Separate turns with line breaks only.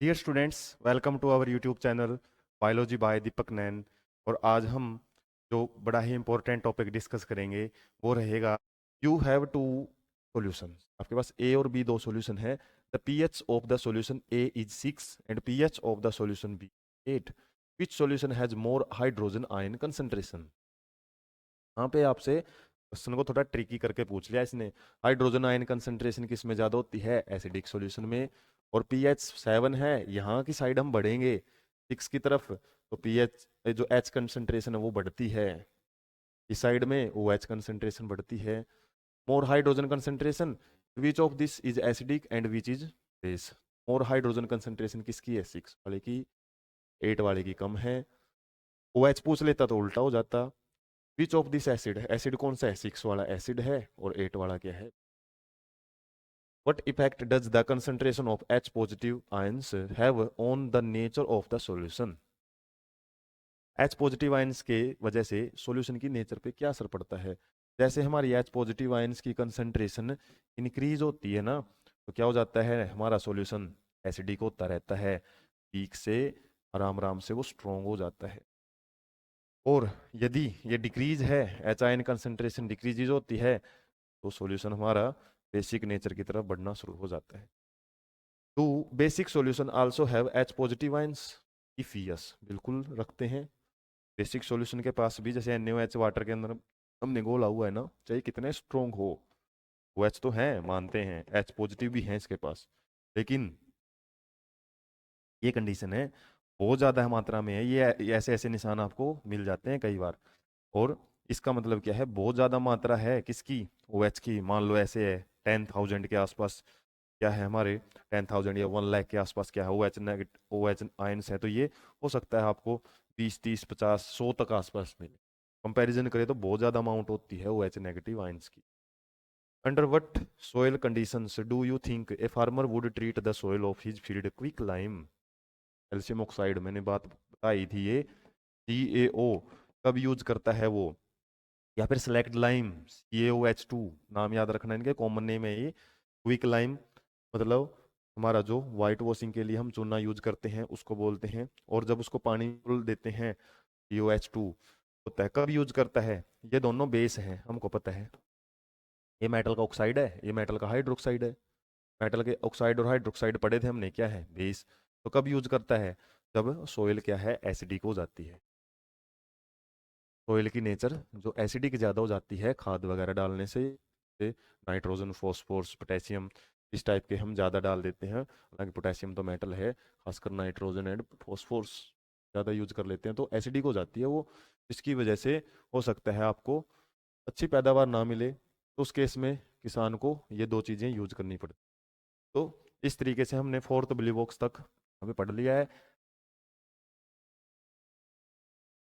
Dear students, welcome to our YouTube channel biology by Deepak Nain. और आज हम जो बड़ा ही इंपॉर्टेंट टॉपिक डिस्कस करेंगे वो रहेगा यू हैव टू सॉल्यूशन। आपके पास ए और बी दो सॉल्यूशन है। The pH of the solution A is 6 and pH of the solution B 8। Which solution has more hydrogen ion concentration. यहाँ पे आपसे क्वेश्चन को थोड़ा ट्रिकी करके पूछ लिया इसने। हाइड्रोजन आयन कंसंट्रेशन किस में ज़्यादा होती है? एसिडिक सॉल्यूशन में। और पीएच 7 है, यहाँ की साइड हम बढ़ेंगे 6 की तरफ, तो पीएच जो एच कंसंट्रेशन है वो बढ़ती है, इस साइड में ओ एच कंसंट्रेशन बढ़ती है। More hydrogen concentration, which of this is acidic and which is base. More hydrogen concentration किसकी है? 6 वाले की, 8 वाले की कम है। ओ एच पूछ लेता तो उल्टा हो जाता। Which of this acid, acid कौन सा है? 6 वाला एसिड है और 8 वाला क्या है? What effect does the concentration of H positive ions have on the nature of the solution? H positive ions के वजह से सॉल्यूशन की नेचर पे क्या असर पड़ता है? जैसे हमारी H पॉजिटिव आयंस की कंसंट्रेशन इंक्रीज होती है ना, तो क्या हो जाता है? हमारा सॉल्यूशन एसिडिक होता रहता है, पीक से आराम आराम से वो स्ट्रोंग हो जाता है। और यदि ये डिक्रीज है, एच आयन कंसंट्रेशन डिक्रीज होती है, तो सॉल्यूशन हमारा बेसिक नेचर की तरफ बढ़ना शुरू हो जाता है। Do basic solution also have H positive ions? If yes, बिल्कुल रखते हैं। बेसिक सॉल्यूशन के पास भी, जैसे NaOH वाटर के अंदर हमने घोला हुआ है ना, चाहे कितने स्ट्रोंग हो, वो एच तो है, मानते हैं एच पॉजिटिव भी है इसके पास, लेकिन ये कंडीशन है बहुत ज़्यादा मात्रा में है, ये ऐसे ऐसे निशान आपको मिल जाते हैं कई बार। और इसका मतलब क्या है? बहुत ज़्यादा मात्रा है किसकी? OH की। मान लो ऐसे है 10,000 के आसपास, क्या है हमारे 10,000 या 1 लाख के आसपास क्या है OH नेगेटिव, OH आयंस है, तो ये हो सकता है आपको 20, 30, 50, 100 तक आसपास मिले। कंपैरिजन करें तो बहुत ज़्यादा अमाउंट होती है OH नेगेटिव आयंस की। Under what soil conditions do you think a farmer would treat the soil of his field quick lime? Calcium oxide, मैंने बात बताई थी ये, CaO कब यूज करता है वो? या फिर सेलेक्ट लाइम, CaOH2, नाम याद रखना, इनके कॉमन नेम है ये। क्विक लाइम मतलब हमारा जो वाइट वॉशिंग के लिए हम चूना यूज करते हैं उसको बोलते हैं। और जब उसको पानी में घोल देते हैं, CaOH2 होता है, कब यूज करता है? ये दोनों बेस हैं, हमको पता है। ये मेटल का ऑक्साइड है, ये मेटल का हाइड्रोक्साइड है। मेटल के ऑक्साइड और हाइड्रोक्साइड पढ़े थे हमने, क्या है? बेस। तो कब यूज करता है? जब सोइल क्या है? एसिडिक हो जाती है। सोइल की नेचर जो एसिडिक ज़्यादा हो जाती है खाद वगैरह डालने से, नाइट्रोजन, फॉस्फोरस, पोटेशियम इस टाइप के हम ज़्यादा डाल देते हैं। हालांकि पोटेशियम तो मेटल है, खासकर नाइट्रोजन एंड फॉस्फोरस ज़्यादा यूज कर लेते हैं तो एसिडिक हो जाती है वो। इसकी वजह से हो सकता है आपको अच्छी पैदावार ना मिले, तो उस केस में किसान को ये दो चीज़ें यूज करनी पड़ती। तो इस तरीके से हमने 4th बिली बॉक्स तक हमें पढ़ लिया है।